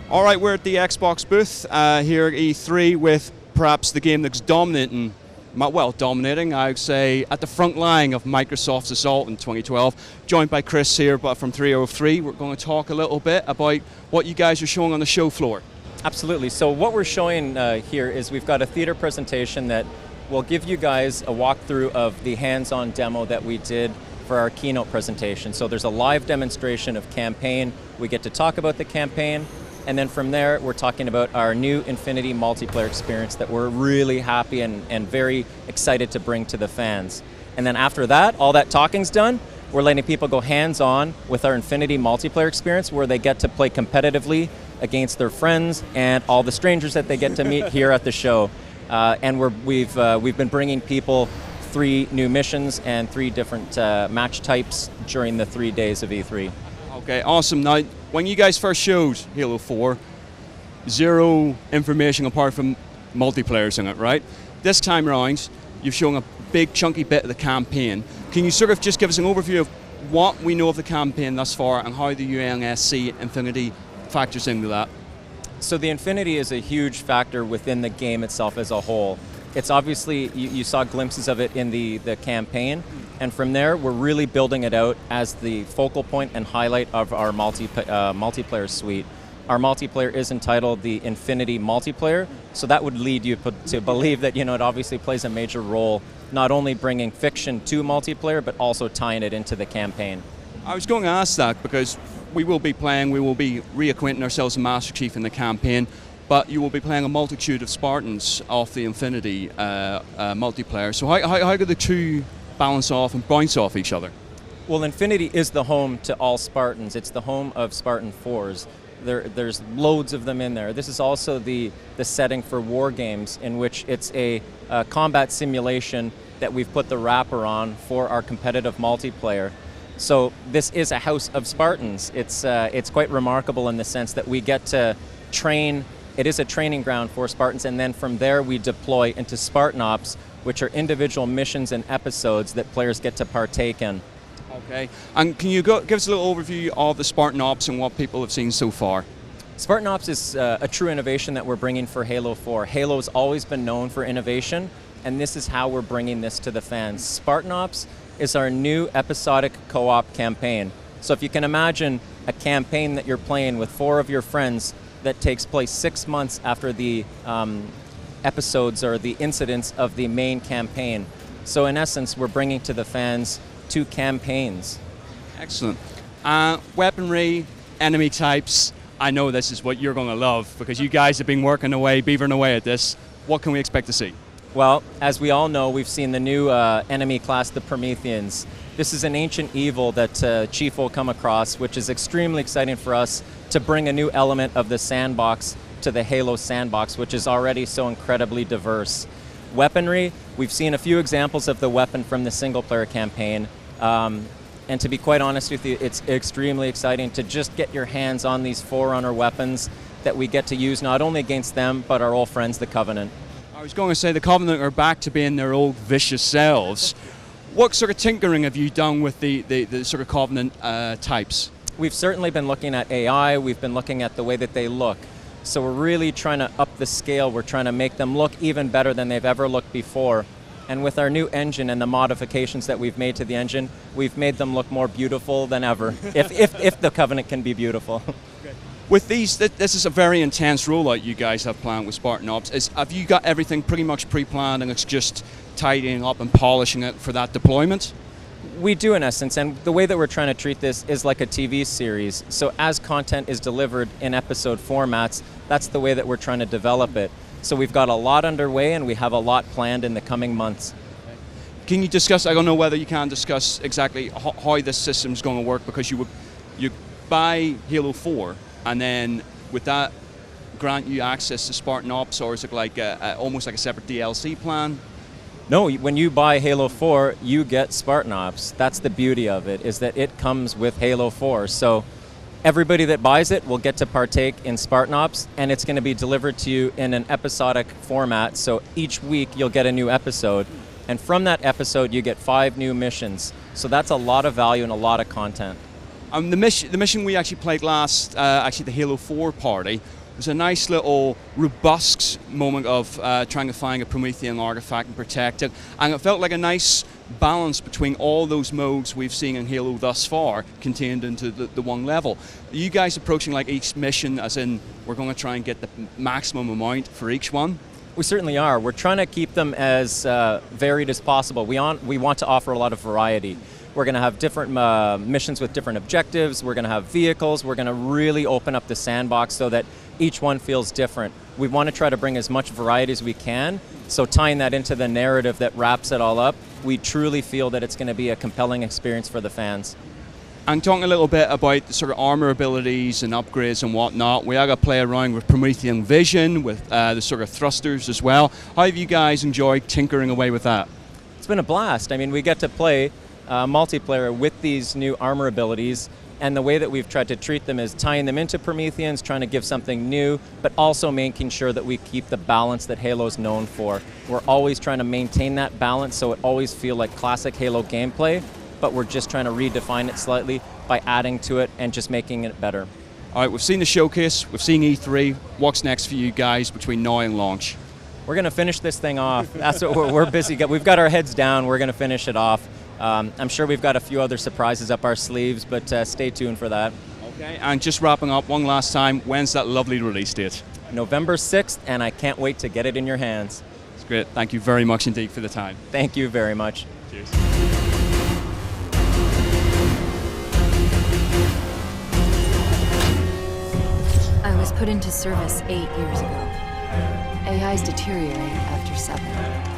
All right, we're at the Xbox booth here at E3 with perhaps the game that's dominating, I would say, at the front line of Microsoft's assault in 2012. Joined by Chris here, but from 303. We're going to talk a little bit about what you guys are showing on the show floor. Absolutely. So what we're showing here is we've got a theater presentation that will give you guys a walkthrough of the hands-on demo that we did for our keynote presentation. So there's a live demonstration of campaign. We get to talk about the campaign. And then from there, we're talking about our new Infinity multiplayer experience that we're really happy and very excited to bring to the fans. And then after that, all that talking's done, we're letting people go hands-on with our Infinity multiplayer experience where they get to play competitively against their friends and all the strangers that they get to meet here at the show. And we've been bringing people 3 new missions and 3 different match types during the 3 days of E3. Okay, awesome. Now, when you guys first showed Halo 4, 0 information apart from multiplayers in it, right? This time around, you've shown a big chunky bit of the campaign. Can you sort of just give us an overview of what we know of the campaign thus far and how the UNSC Infinity factors into that? So the Infinity is a huge factor within the game itself as a whole. It's obviously, you saw glimpses of it in the campaign, and from there we're really building it out as the focal point and highlight of our multiplayer suite. Our multiplayer is entitled the Infinity Multiplayer, so that would lead you to believe that it obviously plays a major role, not only bringing fiction to multiplayer, but also tying it into the campaign. I was going to ask that because we will be reacquainting ourselves with Master Chief in the campaign, but you will be playing a multitude of Spartans off the Infinity multiplayer. So how do the two balance off and bounce off each other? Well, Infinity is the home to all Spartans. It's the home of Spartan 4s. There's loads of them in there. This is also the setting for war games, in which it's a combat simulation that we've put the wrapper on for our competitive multiplayer. So this is a house of Spartans. It's quite remarkable in the sense that we get to train. It is a training ground for Spartans, and then from there we deploy into Spartan Ops, which are individual missions and episodes that players get to partake in. Okay, and can you give us a little overview of the Spartan Ops and what people have seen so far? Spartan Ops is a true innovation that we're bringing for Halo 4. Halo's always been known for innovation, and this is how we're bringing this to the fans. Spartan Ops is our new episodic co-op campaign. So if you can imagine a campaign that you're playing with 4 of your friends that takes place 6 months after the episodes or the incidents of the main campaign. So in essence, we're bringing to the fans 2 campaigns. Excellent. Weaponry, enemy types, I know this is what you're going to love because you guys have been beavering away at this. What can we expect to see? Well, as we all know, we've seen the new enemy class, the Prometheans. This is an ancient evil that Chief will come across, which is extremely exciting for us to bring a new element of the sandbox to the Halo sandbox, which is already so incredibly diverse. Weaponry, we've seen a few examples of the weapon from the single-player campaign, and to be quite honest with you, it's extremely exciting to just get your hands on these Forerunner weapons that we get to use not only against them, but our old friends, the Covenant. I was going to say the Covenant are back to being their old vicious selves. What sort of tinkering have you done with the sort of Covenant types? We've certainly been looking at AI, we've been looking at the way that they look. So we're really trying to up the scale, we're trying to make them look even better than they've ever looked before. And with our new engine and the modifications that we've made to the engine, we've made them look more beautiful than ever, if the Covenant can be beautiful. With these, this is a very intense rollout you guys have planned with Spartan Ops. Have you got everything pretty much pre-planned and it's just tidying up and polishing it for that deployment? We do in essence, and the way that we're trying to treat this is like a TV series. So as content is delivered in episode formats, that's the way that we're trying to develop it. So we've got a lot underway and we have a lot planned in the coming months. Can you discuss, I don't know whether you can discuss exactly how this system's going to work, because you buy Halo 4 and then with that grant you access to Spartan Ops, or is it like almost like a separate DLC plan? No, when you buy Halo 4, you get Spartan Ops. That's the beauty of it, is that it comes with Halo 4. So everybody that buys it will get to partake in Spartan Ops, and it's going to be delivered to you in an episodic format. So each week you'll get a new episode, and from that episode you get 5 new missions. So that's a lot of value and a lot of content. The mission we actually played last, actually the Halo 4 party, was a nice little robust moment of trying to find a Promethean artifact and protect it, and it felt like a nice balance between all those modes we've seen in Halo thus far contained into the one level. Are you guys approaching like each mission as in we're going to try and get the maximum amount for each one? We certainly are. We're trying to keep them as varied as possible. We want to offer a lot of variety. We're going to have different missions with different objectives. We're going to have vehicles. We're going to really open up the sandbox so that each one feels different. We want to try to bring as much variety as we can. So tying that into the narrative that wraps it all up, we truly feel that it's going to be a compelling experience for the fans. And talking a little bit about the sort of armor abilities and upgrades and whatnot, we are going to play around with Promethean vision, with the sort of thrusters as well. How have you guys enjoyed tinkering away with that? It's been a blast. I mean, we get to play multiplayer with these new armor abilities, and the way that we've tried to treat them is tying them into Prometheans, trying to give something new, but also making sure that we keep the balance that Halo's known for. We're always trying to maintain that balance so it always feels like classic Halo gameplay, but we're just trying to redefine it slightly by adding to it and just making it better. All right, we've seen the showcase, we've seen E3. What's next for you guys between now and launch? We're going to finish this thing off. That's what we're busy. We've got our heads down. We're going to finish it off. I'm sure we've got a few other surprises up our sleeves, but stay tuned for that. Okay, and just wrapping up one last time, when's that lovely release date? November 6th, and I can't wait to get it in your hands. It's great. Thank you very much indeed for the time. Thank you very much. Cheers. I was put into service 8 years ago. AIs deteriorate after 7.